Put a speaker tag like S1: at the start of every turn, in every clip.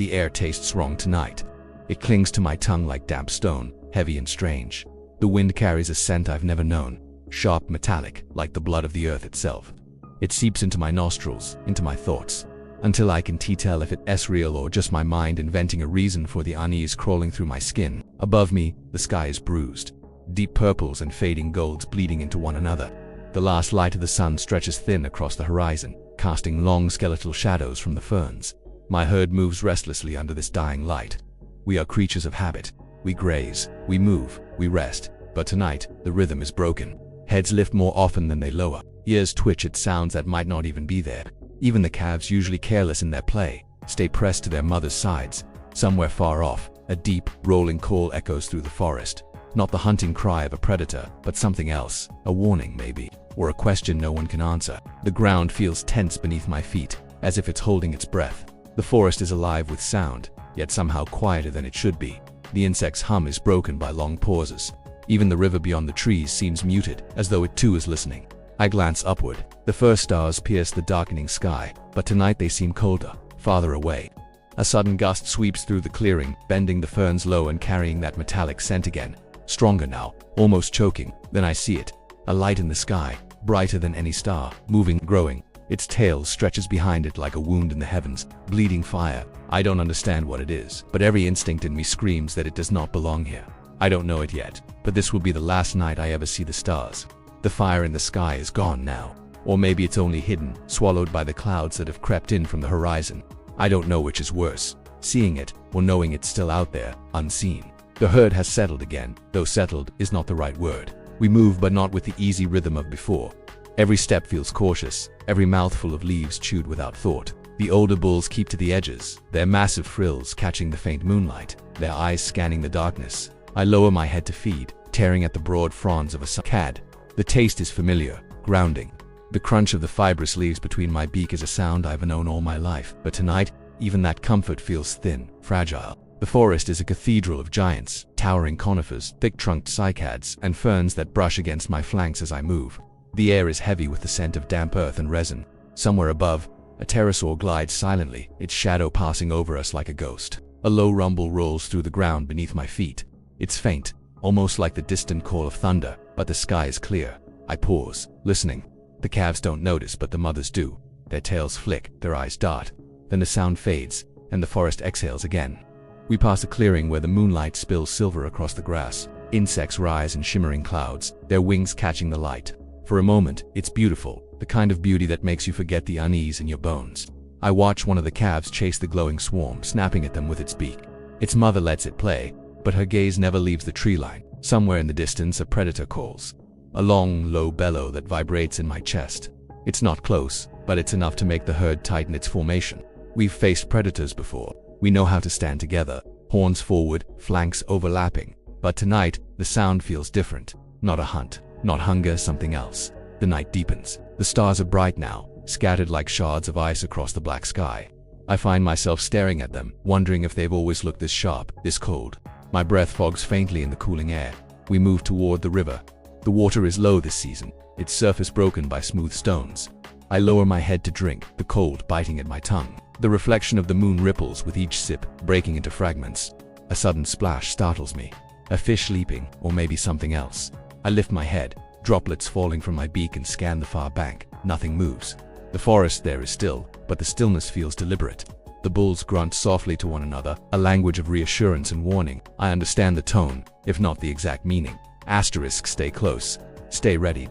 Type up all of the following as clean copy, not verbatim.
S1: The air tastes wrong tonight. It clings to my tongue like damp stone, heavy and strange. The wind carries a scent I've never known, sharp, metallic, like the blood of the earth itself. It seeps into my nostrils, into my thoughts, until I can tell if it's real or just my mind inventing a reason for the unease crawling through my skin. Above me, the sky is bruised, deep purples and fading golds bleeding into one another. The last light of the sun stretches thin across the horizon, casting long skeletal shadows from the ferns. My herd moves restlessly under this dying light. We are creatures of habit. We graze, we move, we rest, but tonight, the rhythm is broken. Heads lift more often than they lower. Ears twitch at sounds that might not even be there. Even the calves, usually careless in their play, stay pressed to their mother's sides. Somewhere far off, a deep, rolling call echoes through the forest. Not the hunting cry of a predator, but something else. A warning, maybe, or a question no one can answer. The ground feels tense beneath my feet, as if it's holding its breath. The forest is alive with sound, yet somehow quieter than it should be. The insect's hum is broken by long pauses. Even the river beyond the trees seems muted, as though it too is listening. I glance upward. The first stars pierce the darkening sky, but tonight they seem colder, farther away. A sudden gust sweeps through the clearing, bending the ferns low and carrying that metallic scent again. Stronger now, almost choking. Then I see it. A light in the sky, brighter than any star, moving, growing. Its tail stretches behind it like a wound in the heavens, bleeding fire. I don't understand what it is, but every instinct in me screams that it does not belong here. I don't know it yet, but this will be the last night I ever see the stars. The fire in the sky is gone now. Or maybe it's only hidden, swallowed by the clouds that have crept in from the horizon. I don't know which is worse, seeing it or knowing it's still out there, unseen. The herd has settled again, though settled is not the right word. We move, but not with the easy rhythm of before. Every step feels cautious, every mouthful of leaves chewed without thought. The older bulls keep to the edges, their massive frills catching the faint moonlight, their eyes scanning the darkness. I lower my head to feed, tearing at the broad fronds of a cicad. The taste is familiar, grounding. The crunch of the fibrous leaves between my beak is a sound I've known all my life, but tonight, even that comfort feels thin, fragile. The forest is a cathedral of giants, towering conifers, thick-trunked cycads, and ferns that brush against my flanks as I move. The air is heavy with the scent of damp earth and resin. Somewhere above, a pterosaur glides silently, its shadow passing over us like a ghost. A low rumble rolls through the ground beneath my feet. It's faint, almost like the distant call of thunder, but the sky is clear. I pause, listening. The calves don't notice, but the mothers do. Their tails flick, their eyes dart. Then the sound fades, and the forest exhales again. We pass a clearing where the moonlight spills silver across the grass. Insects rise in shimmering clouds, their wings catching the light. For a moment, it's beautiful, the kind of beauty that makes you forget the unease in your bones. I watch one of the calves chase the glowing swarm, snapping at them with its beak. Its mother lets it play, but her gaze never leaves the tree line. Somewhere in the distance, a predator calls. A long, low bellow that vibrates in my chest. It's not close, but it's enough to make the herd tighten its formation. We've faced predators before. We know how to stand together, horns forward, flanks overlapping. But tonight, the sound feels different. Not a hunt, not hunger, something else. The night deepens. The stars are bright now, scattered like shards of ice across the black sky. I find myself staring at them, wondering if they've always looked this sharp, this cold. My breath fogs faintly in the cooling air. We move toward the river. The water is low this season, its surface broken by smooth stones. I lower my head to drink, the cold biting at my tongue. The reflection of the moon ripples with each sip, breaking into fragments. A sudden splash startles me. A fish leaping, or maybe something else. I lift my head, droplets falling from my beak, and scan the far bank. Nothing moves. The forest there is still, but the stillness feels deliberate. The bulls grunt softly to one another, a language of reassurance and warning. I understand the tone, if not the exact meaning. Asterisk, stay close. Stay ready.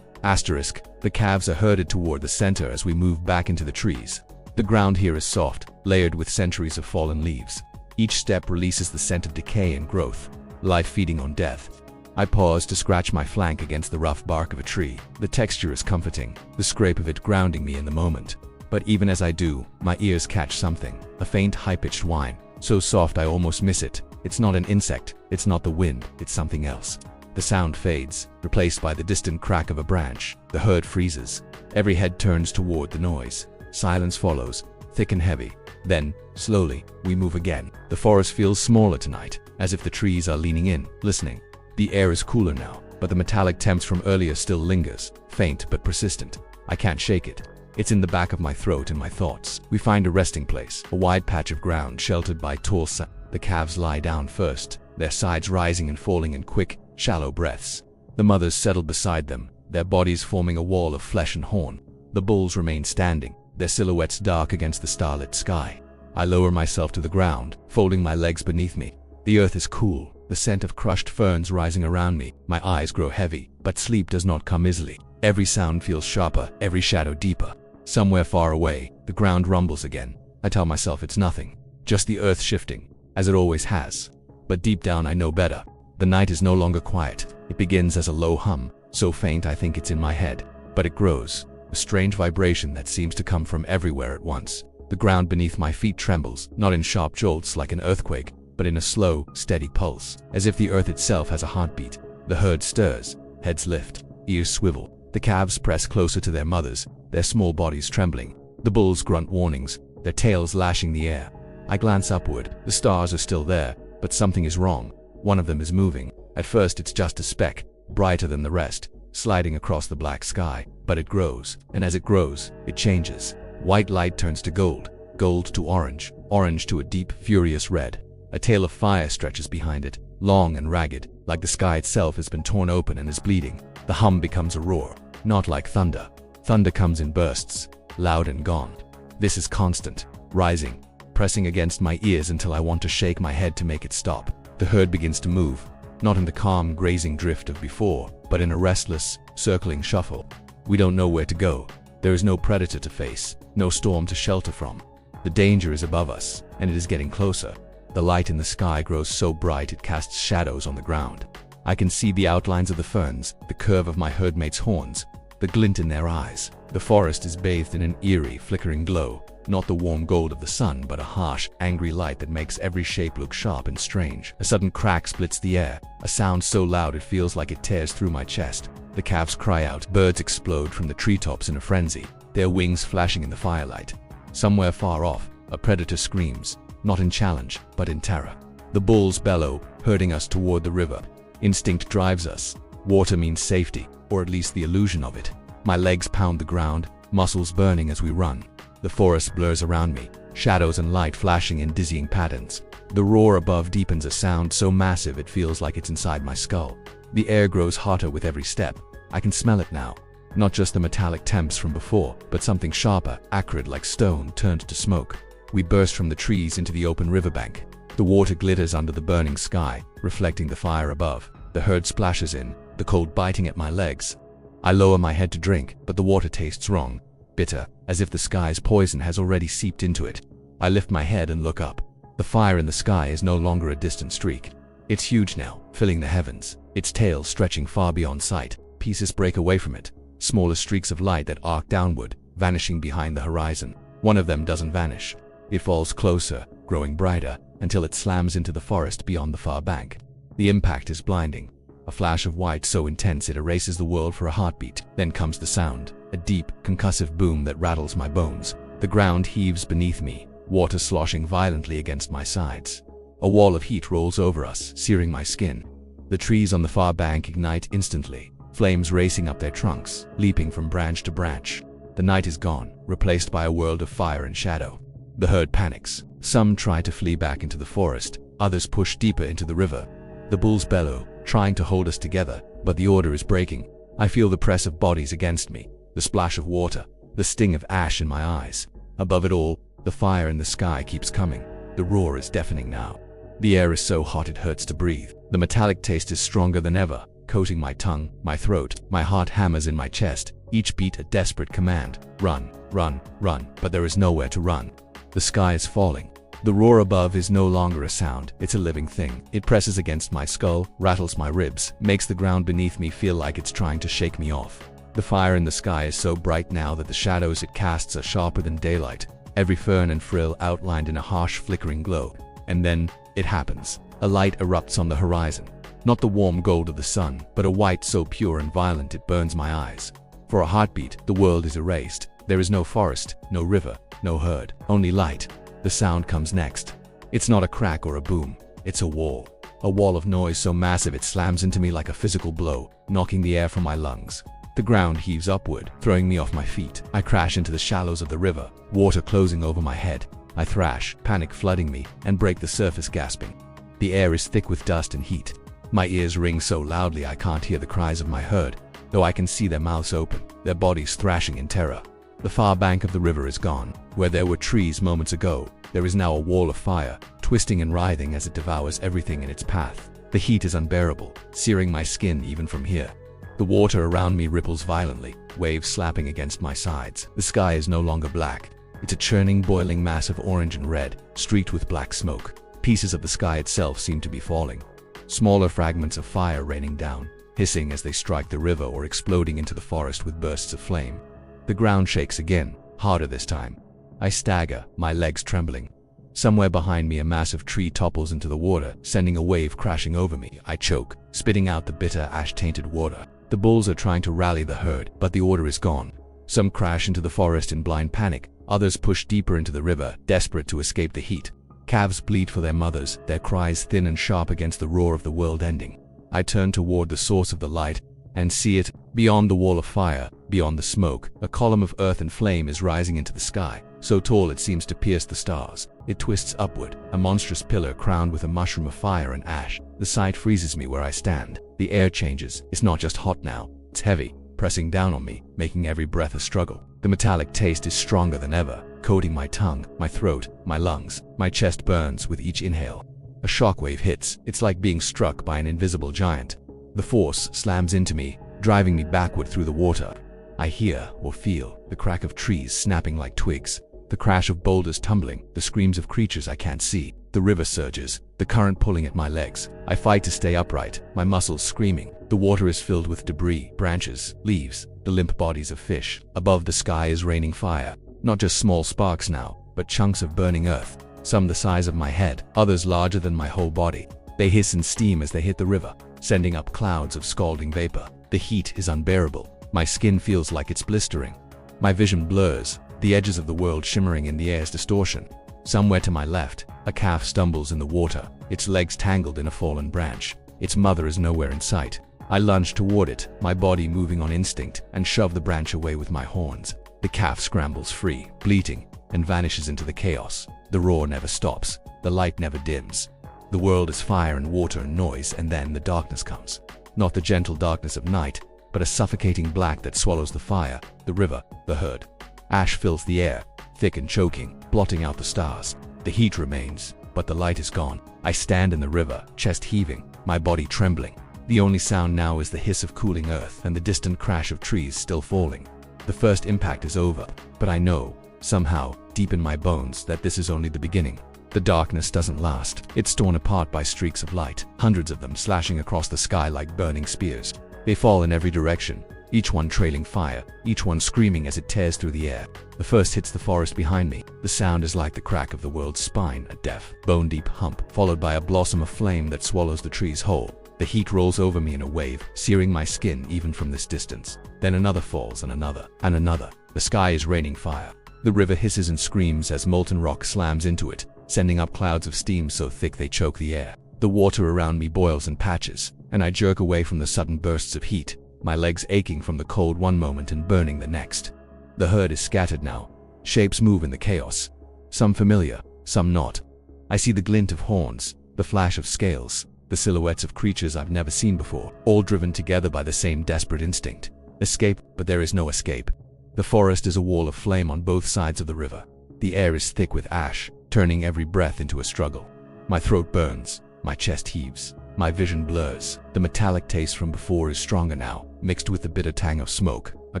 S1: Asterisk, the calves are herded toward the center as we move back into the trees. The ground here is soft, layered with centuries of fallen leaves. Each step releases the scent of decay and growth, life feeding on death. I pause to scratch my flank against the rough bark of a tree. The texture is comforting, the scrape of it grounding me in the moment. But even as I do, my ears catch something, a faint high-pitched whine, so soft I almost miss it. It's not an insect, it's not the wind, it's something else. The sound fades, replaced by the distant crack of a branch. The herd freezes. Every head turns toward the noise. Silence follows, thick and heavy. Then, slowly, we move again. The forest feels smaller tonight, as if the trees are leaning in, listening. The air is cooler now, but the metallic temps from earlier still lingers, faint but persistent. I can't shake it. It's in the back of my throat and my thoughts. We find a resting place, a wide patch of ground sheltered by tall sand. The calves lie down first, their sides rising and falling in quick, shallow breaths. The mothers settle beside them, their bodies forming a wall of flesh and horn. The bulls remain standing, their silhouettes dark against the starlit sky. I lower myself to the ground, folding my legs beneath me. The earth is cool, the scent of crushed ferns rising around me. My eyes grow heavy, but sleep does not come easily. Every sound feels sharper, every shadow deeper. Somewhere far away, the ground rumbles again. I tell myself it's nothing, just the earth shifting, as it always has. But deep down I know better. The night is no longer quiet. It begins as a low hum, so faint I think it's in my head. But it grows, a strange vibration that seems to come from everywhere at once. The ground beneath my feet trembles, not in sharp jolts like an earthquake, but in a slow, steady pulse, as if the earth itself has a heartbeat. The herd stirs, heads lift, ears swivel. The calves press closer to their mothers, their small bodies trembling. The bulls grunt warnings, their tails lashing the air. I glance upward. The stars are still there, but something is wrong. One of them is moving. At first it's just a speck, brighter than the rest, sliding across the black sky. But it grows, and as it grows, it changes. White light turns to gold, gold to orange, orange to a deep, furious red. A tail of fire stretches behind it, long and ragged, like the sky itself has been torn open and is bleeding. The hum becomes a roar, not like thunder. Thunder comes in bursts, loud and gone. This is constant, rising, pressing against my ears until I want to shake my head to make it stop. The herd begins to move, not in the calm, grazing drift of before, but in a restless, circling shuffle. We don't know where to go. There is no predator to face, no storm to shelter from. The danger is above us, and it is getting closer. The light in the sky grows so bright it casts shadows on the ground. I can see the outlines of the ferns, the curve of my herdmates' horns, the glint in their eyes. The forest is bathed in an eerie, flickering glow, not the warm gold of the sun, but a harsh, angry light that makes every shape look sharp and strange. A sudden crack splits the air, a sound so loud it feels like it tears through my chest. The calves cry out, birds explode from the treetops in a frenzy, their wings flashing in the firelight. Somewhere far off, a predator screams, not in challenge, but in terror. The bulls bellow, herding us toward the river. Instinct drives us. Water means safety, or at least the illusion of it. My legs pound the ground, muscles burning as we run. The forest blurs around me, shadows and light flashing in dizzying patterns. The roar above deepens, a sound so massive it feels like it's inside my skull. The air grows hotter with every step. I can smell it now. Not just the metallic temps from before, but something sharper, acrid like stone turned to smoke. We burst from the trees into the open riverbank. The water glitters under the burning sky, reflecting the fire above. The herd splashes in, the cold biting at my legs. I lower my head to drink, but the water tastes wrong, bitter, as if the sky's poison has already seeped into it. I lift my head and look up. The fire in the sky is no longer a distant streak. It's huge now, filling the heavens, its tail stretching far beyond sight. Pieces break away from it, smaller streaks of light that arc downward, vanishing behind the horizon. One of them doesn't vanish. It falls closer, growing brighter, until it slams into the forest beyond the far bank. The impact is blinding. A flash of white so intense it erases the world for a heartbeat. Then comes the sound, a deep, concussive boom that rattles my bones. The ground heaves beneath me, water sloshing violently against my sides. A wall of heat rolls over us, searing my skin. The trees on the far bank ignite instantly, flames racing up their trunks, leaping from branch to branch. The night is gone, replaced by a world of fire and shadow. The herd panics. Some try to flee back into the forest, others push deeper into the river. The bulls bellow, trying to hold us together, but the order is breaking. I feel the press of bodies against me, the splash of water, the sting of ash in my eyes. Above it all, the fire in the sky keeps coming. The roar is deafening now. The air is so hot it hurts to breathe. The metallic taste is stronger than ever, coating my tongue, my throat. My heart hammers in my chest, each beat a desperate command. Run, run, run, but there is nowhere to run. The sky is falling. The roar above is no longer a sound, it's a living thing. It presses against my skull, rattles my ribs, makes the ground beneath me feel like it's trying to shake me off. The fire in the sky is so bright now that the shadows it casts are sharper than daylight, every fern and frill outlined in a harsh flickering glow. And then, it happens. A light erupts on the horizon. Not the warm gold of the sun, but a white so pure and violent it burns my eyes. For a heartbeat, the world is erased. There is no forest, no river, no herd, only light. The sound comes next. It's not a crack or a boom, it's a wall. A wall of noise so massive it slams into me like a physical blow, knocking the air from my lungs. The ground heaves upward, throwing me off my feet. I crash into the shallows of the river, water closing over my head. I thrash, panic flooding me, and break the surface gasping. The air is thick with dust and heat. My ears ring so loudly I can't hear the cries of my herd, though I can see their mouths open, their bodies thrashing in terror. The far bank of the river is gone. Where there were trees moments ago, there is now a wall of fire, twisting and writhing as it devours everything in its path. The heat is unbearable, searing my skin even from here. The water around me ripples violently, waves slapping against my sides. The sky is no longer black. It's a churning, boiling mass of orange and red, streaked with black smoke. Pieces of the sky itself seem to be falling. Smaller fragments of fire raining down, hissing as they strike the river or exploding into the forest with bursts of flame. The ground shakes again, harder this time. I stagger, my legs trembling. Somewhere behind me a massive tree topples into the water, sending a wave crashing over me. I choke, spitting out the bitter, ash-tainted water. The bulls are trying to rally the herd, but the order is gone. Some crash into the forest in blind panic. Others push deeper into the river, desperate to escape the heat. Calves bleat for their mothers, their cries thin and sharp against the roar of the world ending. I turn toward the source of the light and see it. Beyond the wall of fire, beyond the smoke, a column of earth and flame is rising into the sky, so tall it seems to pierce the stars. It twists upward, a monstrous pillar crowned with a mushroom of fire and ash. The sight freezes me where I stand. The air changes. It's not just hot now, it's heavy, pressing down on me, making every breath a struggle. The metallic taste is stronger than ever, coating my tongue, my throat, my lungs. My chest burns with each inhale. A shockwave hits. It's like being struck by an invisible giant. The force slams into me, driving me backward through the water. I hear, or feel, the crack of trees snapping like twigs, the crash of boulders tumbling, the screams of creatures I can't see. The river surges, the current pulling at my legs. I fight to stay upright, my muscles screaming. The water is filled with debris, branches, leaves, the limp bodies of fish. Above, the sky is raining fire. Not just small sparks now, but chunks of burning earth. Some the size of my head, others larger than my whole body. They hiss and steam as they hit the river, sending up clouds of scalding vapor. The heat is unbearable. My skin feels like it's blistering. My vision blurs, the edges of the world shimmering in the air's distortion. Somewhere to my left, a calf stumbles in the water, its legs tangled in a fallen branch. Its mother is nowhere in sight. I lunge toward it, my body moving on instinct, and shove the branch away with my horns. The calf scrambles free, bleating, and vanishes into the chaos. The roar never stops. The light never dims. The world is fire and water and noise, and then the darkness comes. Not the gentle darkness of night, but a suffocating black that swallows the fire, the river, the herd. Ash fills the air, thick and choking, blotting out the stars. The heat remains, but the light is gone. I stand in the river, chest heaving, my body trembling. The only sound now is the hiss of cooling earth and the distant crash of trees still falling. The first impact is over, but I know, somehow, deep in my bones, that this is only the beginning. The darkness doesn't last. It's torn apart by streaks of light, hundreds of them slashing across the sky like burning spears. They fall in every direction, each one trailing fire, each one screaming as it tears through the air. The first hits the forest behind me. The sound is like the crack of the world's spine, a deaf, bone-deep hump, followed by a blossom of flame that swallows the trees whole. The heat rolls over me in a wave, searing my skin even from this distance. Then another falls, and another, and another. The sky is raining fire. The river hisses and screams as molten rock slams into it, sending up clouds of steam so thick they choke the air. The water around me boils in patches, and I jerk away from the sudden bursts of heat, my legs aching from the cold one moment and burning the next. The herd is scattered now. Shapes move in the chaos. Some familiar, some not. I see the glint of horns, the flash of scales, the silhouettes of creatures I've never seen before, all driven together by the same desperate instinct. Escape, but there is no escape. The forest is a wall of flame on both sides of the river. The air is thick with ash, turning every breath into a struggle. My throat burns, my chest heaves, my vision blurs. The metallic taste from before is stronger now, mixed with the bitter tang of smoke. A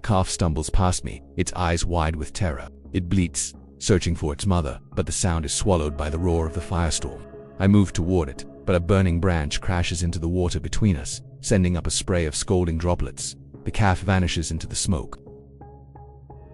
S1: calf stumbles past me, its eyes wide with terror. It bleats, searching for its mother, but the sound is swallowed by the roar of the firestorm. I move toward it, but a burning branch crashes into the water between us, sending up a spray of scalding droplets. The calf vanishes into the smoke.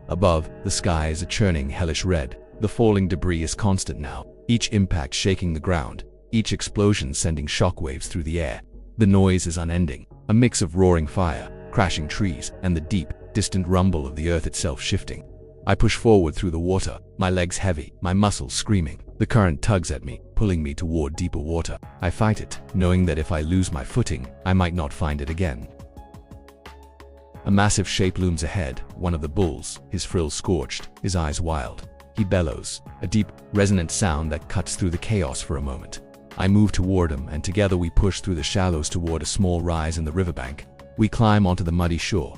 S1: Above, the sky is a churning, hellish red. The falling debris is constant now, each impact shaking the ground, each explosion sending shockwaves through the air. The noise is unending, a mix of roaring fire, crashing trees, and the deep, distant rumble of the earth itself shifting. I push forward through the water, my legs heavy, my muscles screaming. The current tugs at me, pulling me toward deeper water. I fight it, knowing that if I lose my footing, I might not find it again. A massive shape looms ahead, one of the bulls, his frills scorched, his eyes wild. He bellows, a deep, resonant sound that cuts through the chaos for a moment. I move toward him, and together we push through the shallows toward a small rise in the riverbank. We climb onto the muddy shore,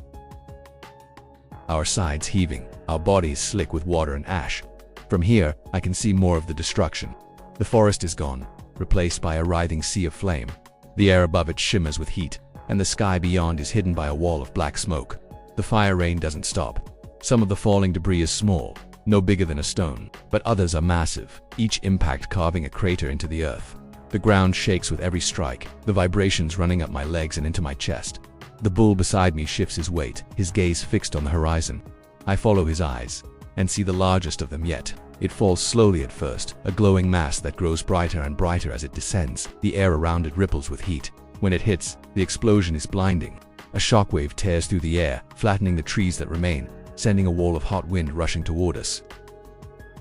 S1: our sides heaving, our bodies slick with water and ash. From here, I can see more of the destruction. The forest is gone, replaced by a writhing sea of flame. The air above it shimmers with heat, and the sky beyond is hidden by a wall of black smoke. The fire rain doesn't stop. Some of the falling debris is small, no bigger than a stone, but others are massive, each impact carving a crater into the earth. The ground shakes with every strike, the vibrations running up my legs and into my chest. The bull beside me shifts his weight, his gaze fixed on the horizon. I follow his eyes, and see the largest of them yet. It falls slowly at first, a glowing mass that grows brighter and brighter as it descends. The air around it ripples with heat. When it hits, the explosion is blinding. A shockwave tears through the air, flattening the trees that remain, sending a wall of hot wind rushing toward us.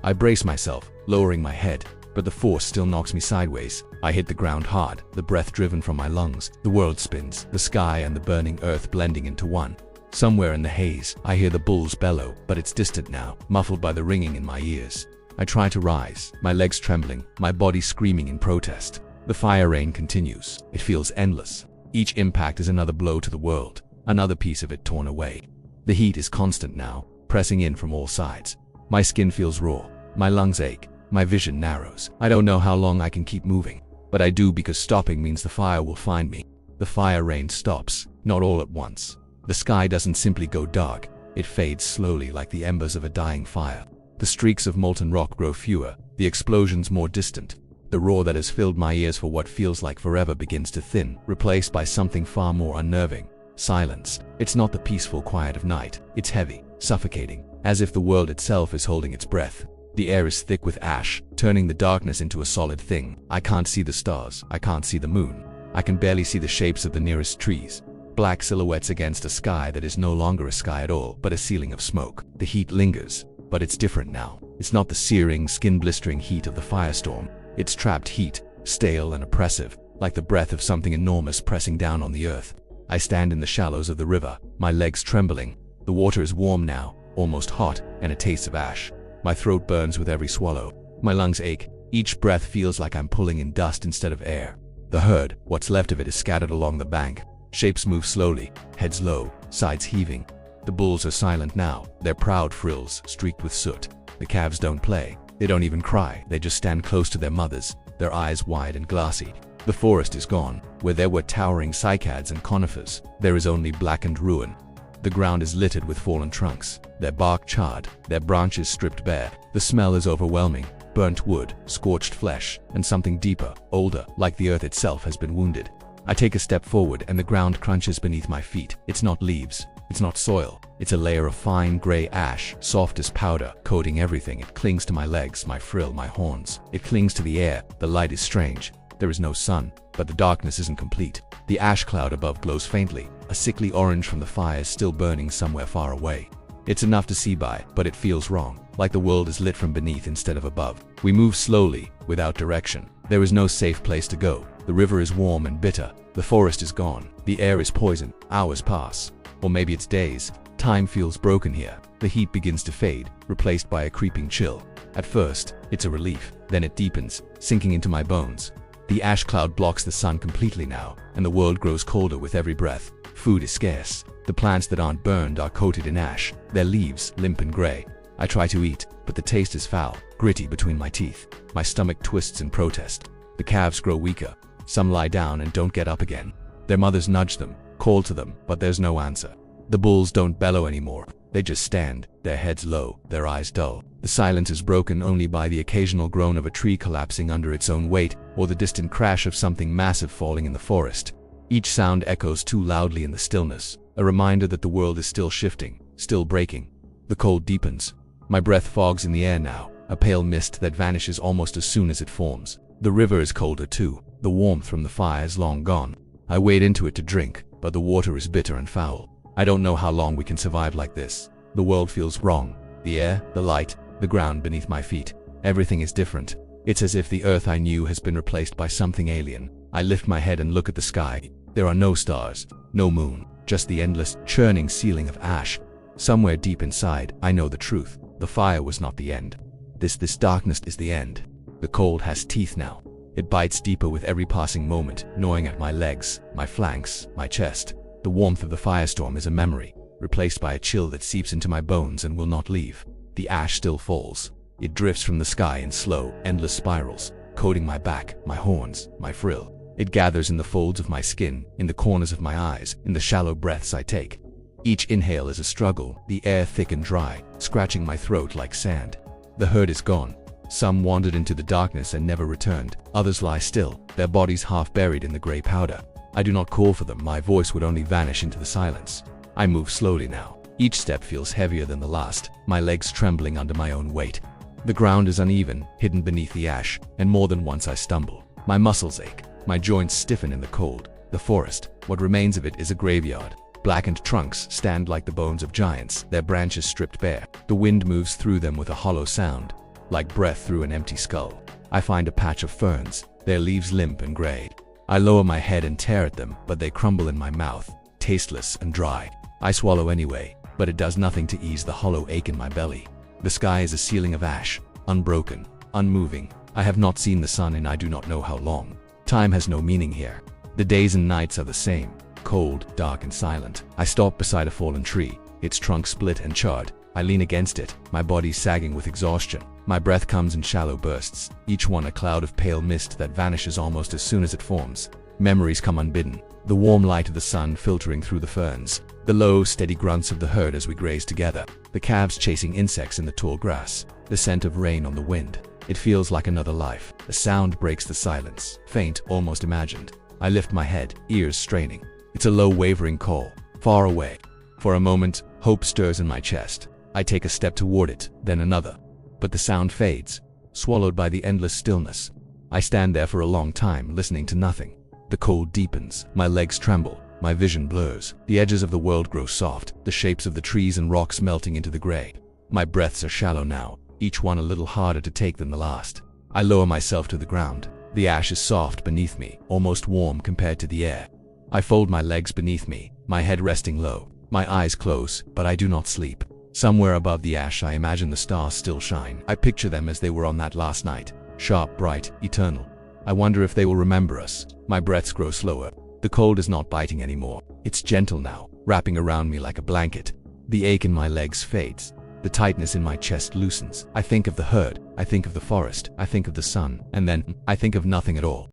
S1: I brace myself, lowering my head, but the force still knocks me sideways. I hit the ground hard, the breath driven from my lungs. The world spins, the sky and the burning earth blending into one. Somewhere in the haze, I hear the bull's bellow, but it's distant now, muffled by the ringing in my ears. I try to rise, my legs trembling, my body screaming in protest. The fire rain continues. It feels endless. Each impact is another blow to the world, another piece of it torn away. The heat is constant now, pressing in from all sides. My skin feels raw, my lungs ache, my vision narrows. I don't know how long I can keep moving, but I do, because stopping means the fire will find me. The fire rain stops, not all at once. The sky doesn't simply go dark, it fades slowly like the embers of a dying fire. The streaks of molten rock grow fewer, the explosions more distant. The roar that has filled my ears for what feels like forever begins to thin, replaced by something far more unnerving. Silence. It's not the peaceful quiet of night. It's heavy, suffocating, as if the world itself is holding its breath. The air is thick with ash, turning the darkness into a solid thing. I can't see the stars. I can't see the moon. I can barely see the shapes of the nearest trees. Black silhouettes against a sky that is no longer a sky at all, but a ceiling of smoke. The heat lingers, but it's different now. It's not the searing, skin-blistering heat of the firestorm. It's trapped heat, stale and oppressive, like the breath of something enormous pressing down on the earth. I stand in the shallows of the river, my legs trembling. The water is warm now, almost hot, and a taste of ash. My throat burns with every swallow. My lungs ache. Each breath feels like I'm pulling in dust instead of air. The herd, what's left of it, is scattered along the bank. Shapes move slowly, heads low, sides heaving. The bulls are silent now, their proud frills streaked with soot. The calves don't play. They don't even cry. They just stand close to their mothers, their eyes wide and glassy. The forest is gone. Where there were towering cycads and conifers, there is only blackened ruin. The ground is littered with fallen trunks, their bark charred, their branches stripped bare. The smell is overwhelming. Burnt wood, scorched flesh, and something deeper, older, like the earth itself has been wounded. I take a step forward and the ground crunches beneath my feet. It's not leaves. It's not soil. It's a layer of fine gray ash, soft as powder, coating everything. It clings to my legs, my frill, my horns. It clings to the air. The light is strange. There is no sun, but the darkness isn't complete. The ash cloud above glows faintly, a sickly orange from the fires still burning somewhere far away. It's enough to see by, but it feels wrong, like the world is lit from beneath instead of above. We move slowly, without direction. There is no safe place to go. The river is warm and bitter. The forest is gone. The air is poison. Hours pass. Or maybe it's days. Time feels broken here. The heat begins to fade, replaced by a creeping chill. At first, it's a relief. Then it deepens, sinking into my bones. The ash cloud blocks the sun completely now, and the world grows colder with every breath. Food is scarce. The plants that aren't burned are coated in ash, their leaves limp and gray. I try to eat, but the taste is foul, gritty between my teeth. My stomach twists in protest. The calves grow weaker. Some lie down and don't get up again. Their mothers nudge them, call to them, but there's no answer. The bulls don't bellow anymore. They just stand, their heads low, their eyes dull. The silence is broken only by the occasional groan of a tree collapsing under its own weight, or the distant crash of something massive falling in the forest. Each sound echoes too loudly in the stillness, a reminder that the world is still shifting, still breaking. The cold deepens. My breath fogs in the air now, a pale mist that vanishes almost as soon as it forms. The river is colder too, the warmth from the fire is long gone. I wade into it to drink, but the water is bitter and foul. I don't know how long we can survive like this. The world feels wrong. The air, the light, the ground beneath my feet. Everything is different. It's as if the earth I knew has been replaced by something alien. I lift my head and look at the sky. There are no stars, no moon, just the endless, churning ceiling of ash. Somewhere deep inside, I know the truth. The fire was not the end. This darkness is the end. The cold has teeth now. It bites deeper with every passing moment, gnawing at my legs, my flanks, my chest. The warmth of the firestorm is a memory, replaced by a chill that seeps into my bones and will not leave. The ash still falls. It drifts from the sky in slow, endless spirals, coating my back, my horns, my frill. It gathers in the folds of my skin, in the corners of my eyes, in the shallow breaths I take. Each inhale is a struggle, the air thick and dry, scratching my throat like sand. The herd is gone. Some wandered into the darkness and never returned. Others lie still, their bodies half buried in the gray powder. I do not call for them, my voice would only vanish into the silence. I move slowly now. Each step feels heavier than the last, my legs trembling under my own weight. The ground is uneven, hidden beneath the ash, and more than once I stumble. My muscles ache, my joints stiffen in the cold. The forest, what remains of it, is a graveyard. Blackened trunks stand like the bones of giants, their branches stripped bare. The wind moves through them with a hollow sound, like breath through an empty skull. I find a patch of ferns, their leaves limp and gray. I lower my head and tear at them, but they crumble in my mouth, tasteless and dry. I swallow anyway, but it does nothing to ease the hollow ache in my belly. The sky is a ceiling of ash, unbroken, unmoving. I have not seen the sun in I do not know how long. Time has no meaning here. The days and nights are the same, cold, dark and silent. I stop beside a fallen tree, its trunk split and charred. I lean against it, my body sagging with exhaustion. My breath comes in shallow bursts, each one a cloud of pale mist that vanishes almost as soon as it forms. Memories come unbidden, the warm light of the sun filtering through the ferns, the low, steady grunts of the herd as we graze together, the calves chasing insects in the tall grass, the scent of rain on the wind. It feels like another life. A sound breaks the silence, faint, almost imagined. I lift my head, ears straining. It's a low, wavering call, far away. For a moment, hope stirs in my chest. I take a step toward it, then another. But the sound fades, swallowed by the endless stillness. I stand there for a long time, listening to nothing. The cold deepens, my legs tremble, my vision blurs. The edges of the world grow soft, the shapes of the trees and rocks melting into the gray. My breaths are shallow now, each one a little harder to take than the last. I lower myself to the ground. The ash is soft beneath me, almost warm compared to the air. I fold my legs beneath me, my head resting low. My eyes close, but I do not sleep. Somewhere above the ash I imagine the stars still shine. I picture them as they were on that last night, sharp, bright, eternal. I wonder if they will remember us. My breaths grow slower. The cold is not biting anymore. It's gentle now, wrapping around me like a blanket. The ache in my legs fades. The tightness in my chest loosens. I think of the herd. I think of the forest. I think of the sun. And then, I think of nothing at all.